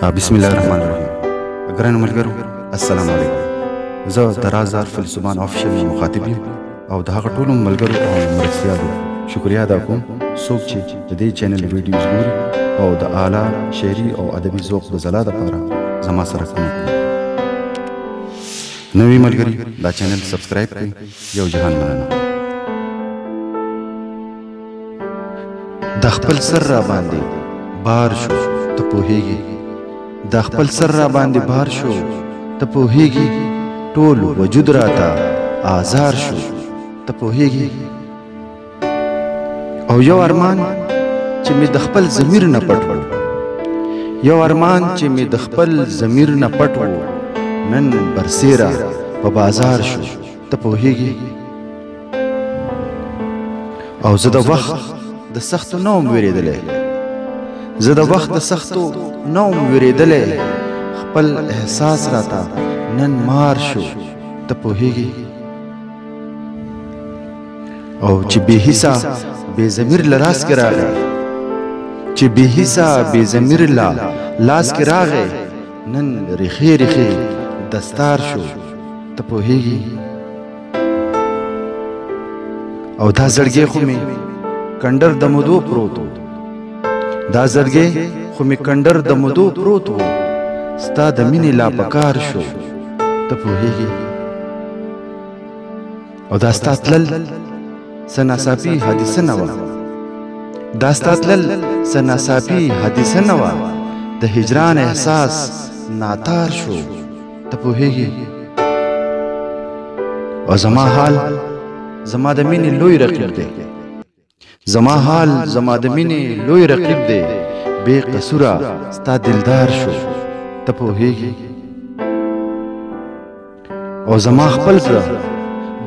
بسم الله الرحمن الرحیم. ګرانو ملګرو السلام علیکم. زه د آزار فلسفان افیشل مخاطب یم او د هغه ټولو ملګرو او مرستیالو شکریا ادا کوم څوک چې د دې چینل ویډیوز ګوري او د اعلی شعري او ادبي ذوق د ځلا لپاره زما سره کومک کوي. نوی ملګري دا چینل سبسکرایب کړئ. یو جهان مننه. د خپل سر را باندې بار شو ته پوهېږې، د خپل سر را باندې بار شو ته پوهېږې، ټول وجود راته آزار شو ته پوهېږې. او یو ارمان چې مې د خپل ضمیر نه پټ و، یو ارمان چې مې د خپل ضمیر نه پټ و، نن برسيره په بازار شو ته پوهېږې. او زه د وخت د سختو نه وم وېرېدلی، زه د وخت د سختو نه وم وېرېدلی، خپل احساس راته نن مار شو ته پوهېږې. او چې بې حسه بې ضمیر له راس کې راغی، چې بې حسه بې ضمیر له لاس کې راغی، نن رېخې رېخې دستار شو ته پوهېږې. او دا زړګی خو مې کنډړ د مودو پروت و، دا زړګی خو مې کنډړ د مودو پروت و، ستا د مینې لا پکار شو ته پوهېږې. او دا ستا تلل څه ناڅاپی حادثه نه وه، دا ستا تلل څه ناڅاپی حادثه نه وه، د هجران احساس ناتار شو ته پوهېږې. او زما حال زما د مینې لوی رقیب دی، زما حال زما د مینې لوی رقیب دی، بے قصوره ستا دلدار شو ته پوهېږې. او زما خپل زړه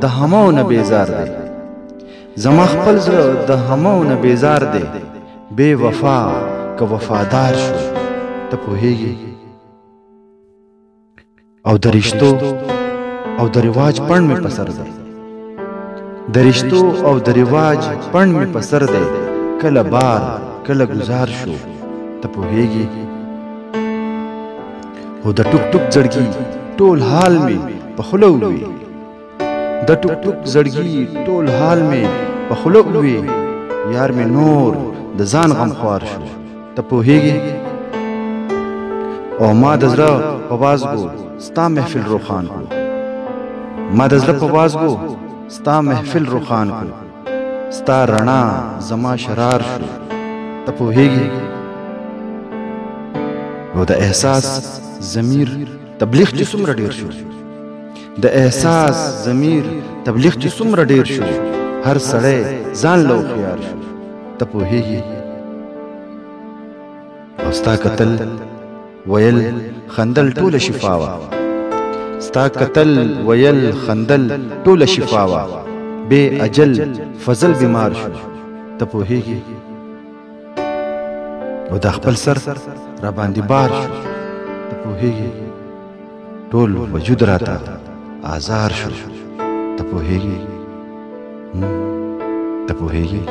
د همو نه بیزار دی، زما خپل زړه د همو نه بیزار دی، بے وفا که وفادار شو ته پوهېږې. او د رشتو او د رواج پڼ مې په سر دی، د رشتو او د رواج پڼ مې په سر دی، کله بار کله گزار شو ته پوهېږې. او د ټوک ټوک زړګي ټول حال مې په خوله ووي، د ټوک ټوک زړګي ټول حال مې په خوله ووي، یار مې نور د ځان غمخوار شو ته پوهېږې. او ما د زړه په وازګو ستا محفل روښان کړو، ما د زړه په وازګو ستا محفل روښان کړو، ستا رڼا زما شرار شو ته پوهېږې. او د احساس ضمیر تبلیغ چې څومره ډېر شو، د احساس ضمیر تبلیغ چې څومره ډېر شو، هر سړی ځان له هوښیار شو ته پوهېږې. او ستا کتل ویل خندل ټوله شفا وه، ستا کتل ویل خندل ټوله شفا وه، بے اجل فضل بیمار شو ته پوهېږې. او د خپل سر را باندې بار شو ته پوهېږې، ټول وجود راته آزار شو ته پوهېږې. ته پوهېږې.